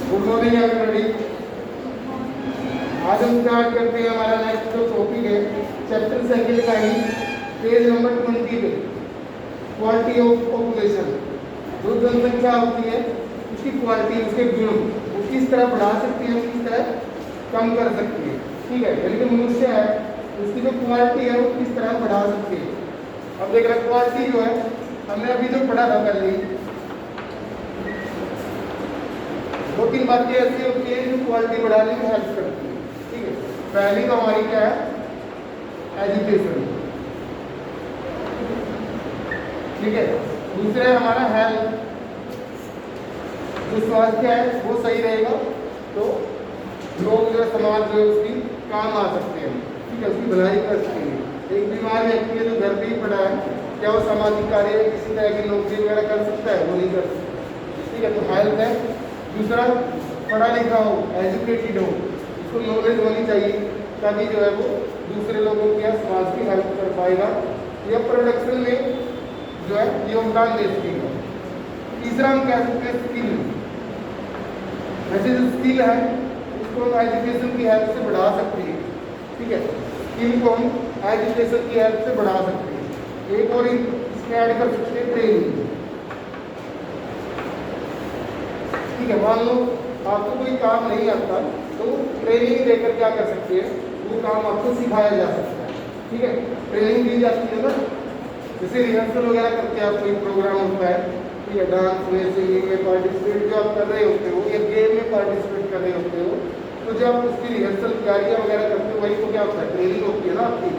Good morning everybody. आज हम start करते हैं हमारा नेक्स्ट जो टॉपिक है चैप्टर सेकंड का ही पेज नंबर 20 पे क्वालिटी ऑफ पॉपुलेशन। जो जनसंख्या होती है उसकी क्वालिटी, उसके गुण वो किस तरह बढ़ा सकती है, किस तरह कम कर सकती है। ठीक है, यानी कि मनुष्य है उसकी जो क्वालिटी है वो किस तरह बढ़ा सकती है। अब देख रहे क्वालिटी जो है हमने अभी जो पढ़ा था पहले, दो तीन बातें ऐसी होती है जो क्वालिटी बढ़ाने में हेल्प करती है। ठीक है, पहली तो हमारी क्या है, एजुकेशन। ठीक है, दूसरा हमारा हेल्थ, जो स्वास्थ्य है वो सही रहेगा तो लोग जो है समाज जो है उसकी काम आ सकते हैं। ठीक है, उसकी भलाई कर सकते हैं। एक बीमार व्यक्ति है जो घर पे ही पड़ा है, क्या वो सामाजिक कार्य किसी तरह की नौकरी वगैरह कर सकता है? वो नहीं कर सकता। ठीक है, तो हेल्थ है। दूसरा, पढ़ा लिखा हो, एजुकेटेड हो, उसको नॉलेज होनी चाहिए ताकि जो है वो दूसरे लोगों की या समाज की हेल्प कर पाएगा या प्रोडक्शन में जो है योगदान दे सकेगा। तीसरा हम कह सकते हैं स्किल। वैसे जो स्किल है उसको हम एजुकेशन की हेल्प से बढ़ा सकते हैं। ठीक है, स्किल को हम एजुकेशन की हेल्प से बढ़ा सकते हैं। एक और इसमें ऐड कर सकते हैं ट्रेनिंग। ठीक है, मान लो आपको कोई काम नहीं आता तो ट्रेनिंग देकर क्या कर सकते हैं, वो काम आपको सिखाया जा सकता है। ठीक है, ट्रेनिंग दी जाती है ना, जैसे रिहर्सल वगैरह करके आप कोई प्रोग्राम होता है, ठीक है, डांस में, सिंगिंग में पार्टिसिपेट जो आप कर रहे होते हो या गेम में पार्टिसिपेट कर रहे होते हो, तो जब आप उसकी रिहर्सल तैयारियाँ वगैरह करते हो वही तो क्या होता है, ट्रेनिंग होती है ना आपकी।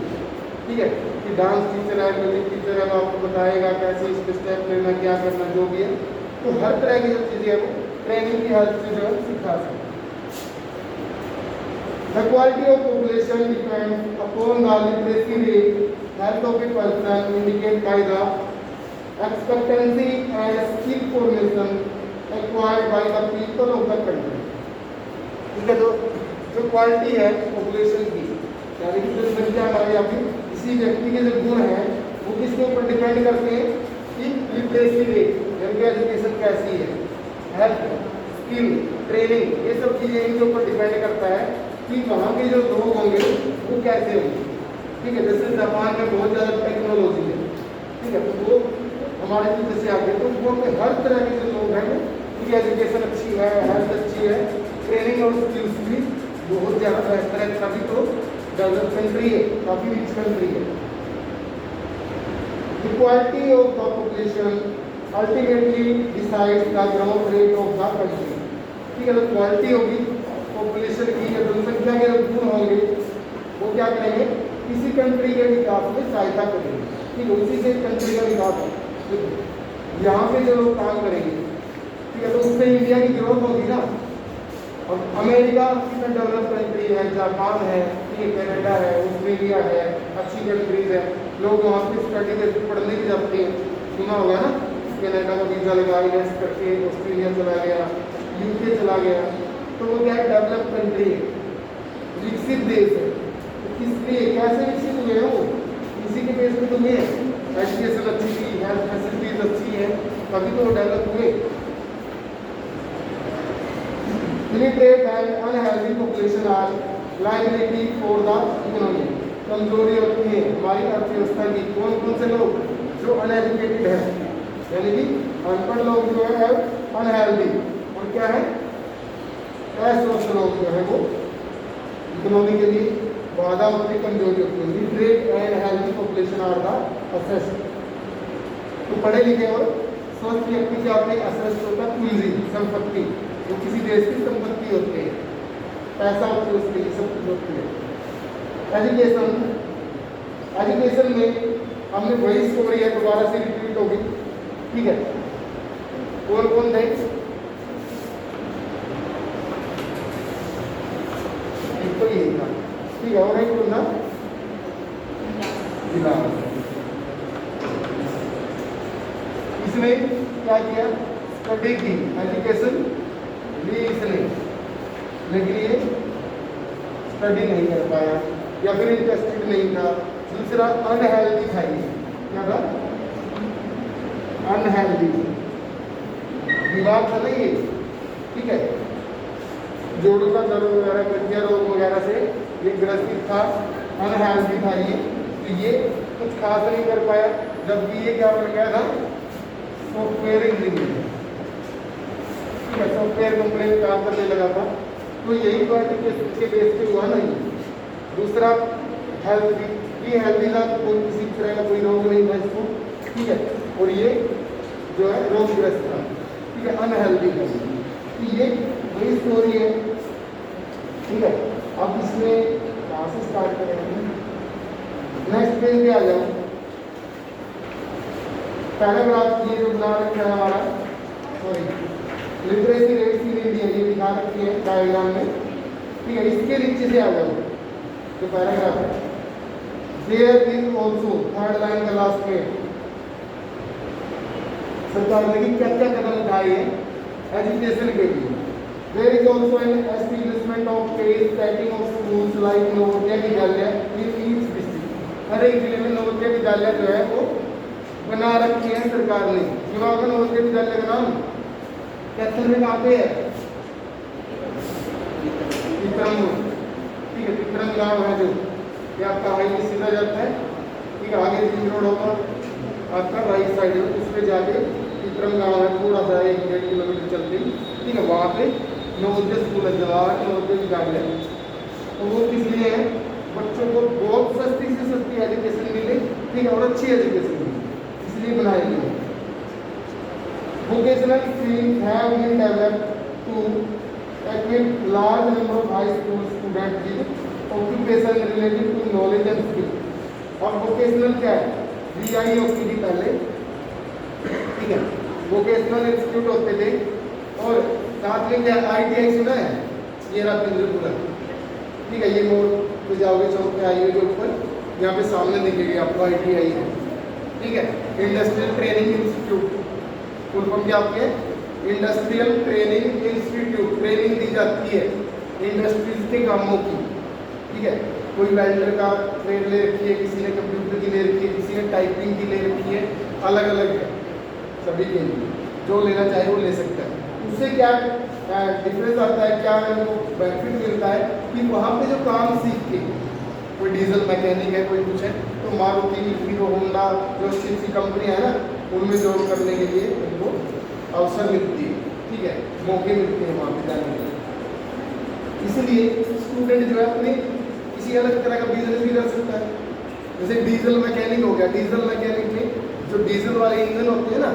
ठीक है, कि डांस टीचर है, म्यूजिक टीचर है, वो आपको बताएगा कैसे इस स्टेप लेना, क्या करना, जो भी है। तो हर तरह की जो चीज़ें है वो ट्रेनिंग की हेल्प से जो है सिखा सकते हैं। The quality of population depends upon the literacy rate, health of a person indicated by the expectancy and skill formation acquired by the people of the country. ठीक है, तो जो क्वालिटी है पॉपुलेशन की, यानी कि जनसंख्या हमारे यहाँ पे किसी व्यक्ति के जो गुण हैं वो किसके ऊपर डिपेंड करते हैं कि लिटरेसी रेट, यानी कि एजुकेशन कैसी है, हेल्थ, स्किल, ट्रेनिंग, ये सब चीज़ें इनके ऊपर डिपेंड करता है कि वहाँ के जो लोग होंगे वो कैसे होंगे। ठीक है, जैसे जापान में बहुत ज़्यादा टेक्नोलॉजी है। ठीक है, तो वो हमारे पीछे से आगे तो वो हर तरह के जो लोग हैं उनकी एजुकेशन अच्छी है, हेल्थ अच्छी है, ट्रेनिंग और स्किल्स भी बहुत ज़्यादा बेहतर है, तभी तो डेवलप कंट्री है, काफ़ी रिच कंट्री है। Equality of the population ultimately decides the growth rate of the country. ठीक है, तो क्वालिटी होगी पॉपुलेशन की या जनसंख्या के जो गुण होंगे वो क्या करेंगे, किसी कंट्री के विकास में सहायता करेंगे। ठीक है, उसी से कंट्री का विकास हो, यहाँ पे जो लोग काम करेंगे। ठीक है, तो उससे इंडिया की ग्रोथ होगी ना। और अमेरिका कितना डेवलप कंट्री है, जापान है, ठीक है, कनाडा है, ऑस्ट्रेलिया है, अच्छी कंट्रीज है, लोग वहाँ पे स्टडी करके पढ़ने भी जाते हैं। सुना होगा ना, कनाडा का वीज़ा लगा IELTS करके ऑस्ट्रेलिया चला गया, UK चला गया, तो वो क्या है, डेवलप कंट्री है, विकसित देश है। तो किस लिए, कैसे विकसित हुए हैं वो, इसी के बेस पे तो ये एजुकेशन अच्छी थी, हेल्थ फैसिलिटीज अच्छी है, तभी तो वो डेवलप हुए। Illiterate and unhealthy population are liability for the economy. कमजोरी होती है हमारी अर्थव्यवस्था की। कौन कौन से लोग, जो अनएजुकेटेड है, यानी कि अनपढ़ लोग जो है अनहेल्दी, और क्या है, अस्वस्थ लोग जो है वो इकोनॉमी के लिए बाधा होती है, कमजोरी होती है। Literate and healthy population are the asset. तो पढ़े लिखे और स्वस्थ व्यक्ति क्या होते हैं, असेस्ट होता है पूंजी, संपत्ति, वो किसी देश की संपत्ति होती है, पैसा होती है, उसके लिए सब कुछ होती है। एजुकेशन, एजुकेशन में हमने वही स्टोरी है, दोबारा से रिपीट होगी। ठीक है, कौन कौन थे, एक तो यही था। ठीक है, और एक कौन था, बिलाल। इसने क्या किया, स्टडी की, एजुकेशन ली इसने, लेकिन ये स्टडी नहीं कर पाया या फिर इंटरेस्टेड नहीं था। दूसरा अनहेल्दी था, ये क्या था, अनहेल्दी, बीमार था ना ये। ठीक है, जोड़ों का दर्द वगैरह, गठिया रोग वगैरह से ये ग्रसित था, अनहेल्दी था ये, तो ये कुछ खास नहीं कर पाया, जबकि ये क्या बन गया था, सॉफ्टवेयर इंजीनियर, ठीक है, सॉफ्टवेयर कंपनी में काम करने लगा था। तो यही तो है कि इसके बेस पे हुआ नहीं। दूसरा हेल्दी, ये हेल्दी था, कोई किसी तरह का कोई रोग नहीं था इसको, ठीक है, और ये जो है रोगग्रस्त था, ठीक है, अनहेल्दी था। तो ये वही स्टोरी है, ठीक है। अब इसमें कहाँ से स्टार्ट करेंगे, नेक्स्ट पेज पे आ जाओ। पैराग्राफ ये जो बना रखा है हमारा, sorry, literacy rates in India ये दिखा रखी है डायग्राम में, ठीक है। इसके नीचे से आ जाओ जो पैराग्राफ है, there is also, third line का लास्ट में, सरकार ने क्या क्या कदम उठाए हैं एजुकेशन के लिए। There is also an establishment of paid setting of schools like Navodaya Vidyalaya in each district. हर एक जिले में नवोदय विद्यालय जो है वो बना रखी है सरकार ने। क्यों होगा नवोदय विद्यालय का नाम? कैथल में कहाँ पे है? विक्रम, ठीक है, विक्रम गाँव है जो, ये आपका हाईवे सीधा जाता है, ठीक है, आगे रिंग रोड होगा आपका राइट साइड में, उस पर जाके विक्रम गाँव है, थोड़ा सा 1-1.5 किलोमीटर चलते ही, ठीक है, वहाँ पे नवोदय स्कूल है, जवाहर नवोदय विद्यालय। तो वो किस लिए है? बच्चों को बहुत सस्ती से सस्ती एजुकेशन मिले, ठीक है, और अच्छी एजुकेशन मिले, इसलिए बनाए गए। Vocational streams have been developed to equip large number of high school students with occupation related to knowledge and skill। और वोकेशनल क्या है? VI होती थी पहले, ठीक है, वोकेशनल इंस्टीट्यूट होते थे, और साथ में क्या ITI सुना है? ये रहा पिंजरपुरा, ठीक है, ये मोड़ पे जाओगे चौक पे हाईवे के ऊपर, यहाँ पे सामने दिखेगी आपको ITI है, ठीक है, industrial training institute, full form क्या आपके? Industrial training institute. ट्रेनिंग दी जाती है इंडस्ट्रीज के कामों की, ठीक है, कोई वेल्डर का ट्रेड ले रखी है, किसी ने कंप्यूटर की ले रखी है, किसी ने टाइपिंग की ले रखी है, अलग अलग है सभी के लिए, जो लेना चाहे वो ले सकता है। उससे क्या डिफरेंस आता है, क्या उनको बेनिफिट मिलता है कि वहाँ पे जो काम सीख के, कोई डीजल मैकेनिक है, कोई कुछ है, तो मारुति, हीरो, होंडा जो अच्छी कंपनी है ना, उनमें जॉब करने के लिए उनको अवसर मिलती है, ठीक है, मौके मिलते हैं वहाँ पे जाने के। इसलिए स्टूडेंट जो है अपने किसी अलग तरह का बिजनेस भी कर सकता है। जैसे डीजल मैकेनिक हो गया, डीजल मैकेनिक में जो डीजल वाले इंजन होते हैं ना,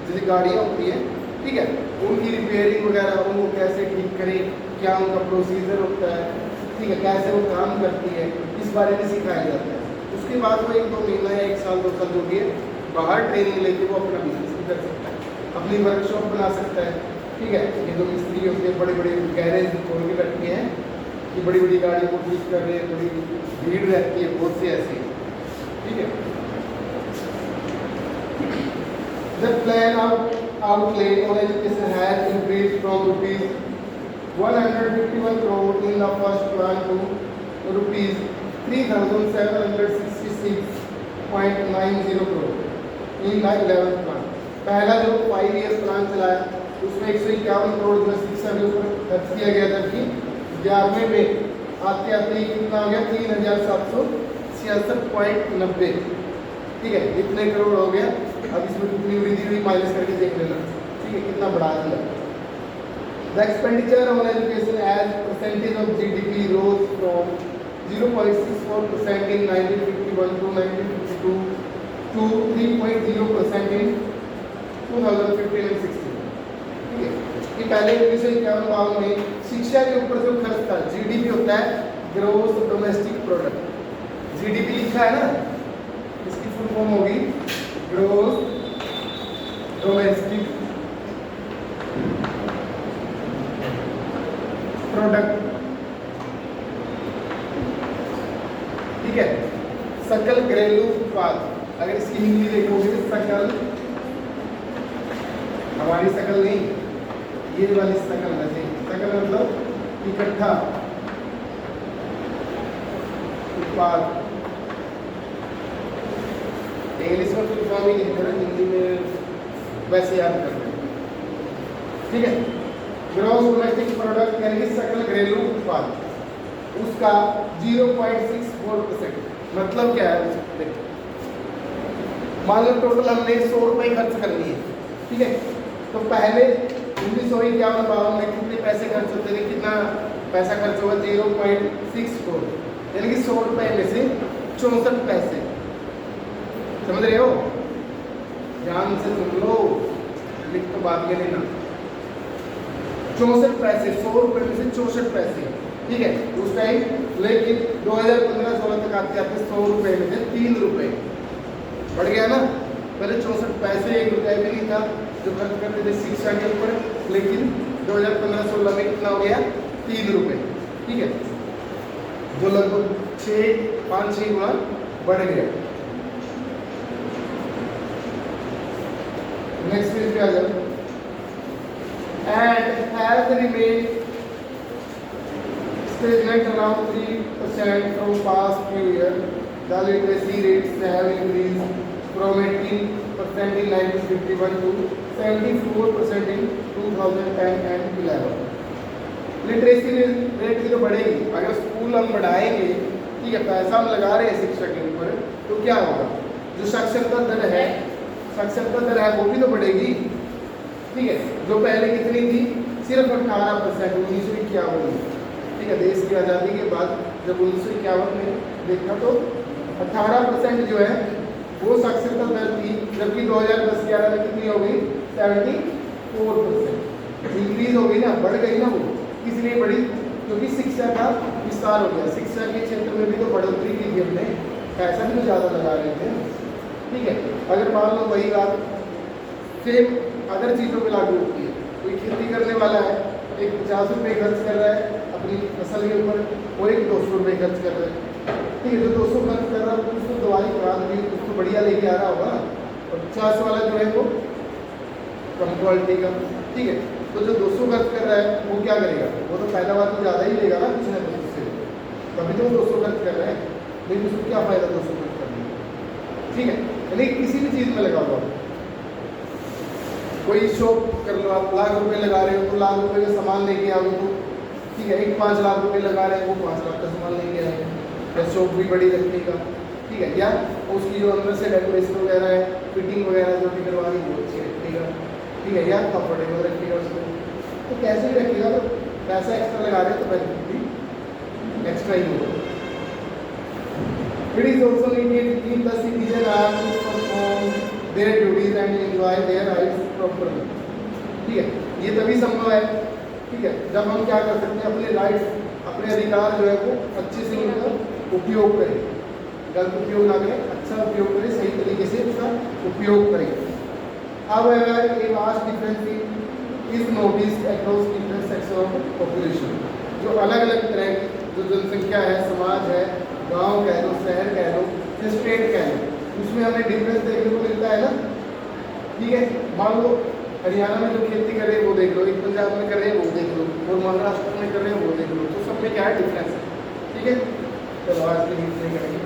जैसे गाड़ियाँ होती हैं, ठीक है, उनकी रिपेयरिंग वगैरह, उनको कैसे ठीक करें, क्या उनका प्रोसीजर होता है, ठीक है, कैसे वो काम करती है, इस बारे में सिखाया जाता है। उसके बाद वो 1-2 महीना या 1 साल 2 साल जो भी है बाहर ट्रेनिंग लेके वो अपना बिजनेस भी कर सकता है, अपनी वर्कशॉप बना सकता है, ठीक है। ये जो मिस्त्री होते हैं, बड़े बड़े गैरेज खोल के रखते हैं कि बड़ी बड़ी गाड़ियों को ठीक कर रहे हैं, बड़ी भीड़ रहती है, बहुत से ऐसे, ठीक है। The plan outlay on education has increased from rupees 151 crore in the first plan to rupees 3,766.90 crore in the 11th plan। पहला जो 5 ईयर प्लान चलाया उसमें 151 करोड़ जो शिक्षा के ऊपर खर्च किया गया, जबकि 11वें में आते आते कितना हो गया? 3,766.90, ठीक है, इतने करोड़ हो गया। अब इसमें कितनी वृद्धि हुई माइनस करके देख लेना, ठीक है, कितना बढ़ा दिया। The expenditure on education as percentage of GDP rose from 0.64% in 1951 to 1952 to 3.0% in 2015 and 16, ठीक है। कि पहले 1951 में शिक्षा के ऊपर जो खर्च था, GDP होता है ग्रोस डोमेस्टिक प्रोडक्ट, GDP लिखा है ना, इसकी फुल फॉर्म होगी ग्रोस डोमेस्टिक प्रोडक्ट, ठीक है, सकल घरेलू उत्पाद। अगर इसकी हिंदी देखोगे सकल, हमारी सकल नहीं, ये वाली सकल है, सकल मतलब इकट्ठा उत्पाद। इंग्लिश में फुल फॉर्म ही लिखते हैं, हिंदी में वैसे याद कर रहे हैं, ठीक है। ग्रॉस डोमेस्टिक प्रोडक्ट यानी कि सकल घरेलू उत्पाद, उसका 0.64%। मतलब क्या है, देखो मान लो टोटल हमने 100 रुपये खर्च कर लिए, ठीक है। तो पहले 1951 में कितने पैसे खर्च होते थे, कितना पैसा खर्च हुआ, 0.64, यानी कि 100 रुपये में से 64 पैसे। समझ रहे हो, ध्यान से सुन लो, लिख तो बात के लेना। 64 पैसे, 100 रुपये में से 64 पैसे, ठीक है उस टाइम। लेकिन 2015-16 तक आते आते 100 रुपये में से 3 रुपये बढ़ गया ना। पहले 64 पैसे 1 रुपया भी नहीं था जो खर्च करते थे शिक्षा के ऊपर, लेकिन 2015-16 में कितना हो गया, 3 रुपये, ठीक है, जो लगभग 5-6 गुना बढ़ गया। नेक्स्ट पेज पे आ जाओ। And has remain stagnant around 3% from past few years. The literacy rates have increased from 18% in 1951 to 74% in 2010 and 11. Literacy rate भी तो बढ़ेगी अगर स्कूल हम बढ़ाएंगे, ठीक है, पैसा हम लगा रहे हैं शिक्षा के ऊपर, तो क्या होगा, जो साक्षरता दर है वो भी तो बढ़ेगी, ठीक है। जो पहले कितनी थी, सिर्फ 18%, 1951 में, ठीक है। देश की आज़ादी के बाद जब 1951 में देखा तो 18% जो है वो साक्षरता दर थी, जबकि 2010-11 में कितनी हो गई, 74%। इंक्रीज हो गई ना, बढ़ गई ना वो, इसलिए बढ़ी क्योंकि शिक्षा का विस्तार हो गया। शिक्षा के क्षेत्र में भी तो बढ़ोतरी की थी हमने, पैसा भी तो ज़्यादा लगा रहे थे, ठीक है। अगर मान लो वही बात सेम अदर चीज़ों पर लागू होती है, कोई खेती करने वाला है, एक 50 रुपये खर्च कर रहा है अपनी फसल के ऊपर, और एक 200 रुपये खर्च कर रहा है, ठीक है। जो 200 खर्च कर रहा है उसको दवाई खाद भी उसको बढ़िया लेके आ रहा होगा, और 50 वाला जो है वो कम क्वालिटी का, ठीक है। तो जो 200 खर्च कर रहा है वो क्या करेगा, वो तो पैदावार तो ज़्यादा ही लेगा ना, कुछ ना कुछ उससे, तभी तो वो 200 खर्च कर रहा है, लेकिन उसको क्या फ़ायदा 200 खर्च करने का, ठीक है। यानी किसी भी चीज़ में लगा हुआ, कोई शॉप कर लो आप, लाख रुपए लगा रहे हो तो लाख रुपए का सामान लेके आओ तो, ठीक है। एक 5 लाख रुपए लगा रहे हैं, वो 5 लाख का सामान लेके आए, या शॉप भी बड़ी रखने का, ठीक है, या उसकी जो अंदर से डेकोरेशन वगैरह है, फिटिंग वगैरह जो भी करवानी वो अच्छी रखेगा, ठीक है, या कंफर्टेबल रखेगा उसको, तो कैसे भी रखेगा, तो पैसा एक्स्ट्रा लगा रहे हैं तो बेनिफिट भी एक्स्ट्रा ही होगा। It is also needed to keep the citizen are to perform their duties and enjoy their rights properly, ठीक है। ये तभी संभव है, ठीक है, जब हम क्या कर सकते हैं, अपने राइट्स, अपने अधिकार जो है वो अच्छे से उनका उपयोग करें, गलत उपयोग ना करें, अच्छा उपयोग करें, सही तरीके से उसका उपयोग करें। However, a vast difference is noticed across different sections of population. जो अलग अलग तरह की जो जनसंख्या है, समाज है, गांव कह लो, शहर कह लो, स्टेट कह लो, उसमें हमें डिफरेंस देखने को मिलता है ना, ठीक है। मान लो हरियाणा में जो खेती कर रहे हैं वो देख लो, एक पंजाब में कर रहे हैं वो देख लो, और महाराष्ट्र में कर रहे हैं वो देख लो, तो सब में क्या है डिफरेंस है, ठीक है। चलो आज के लिए इतना ही करेंगे।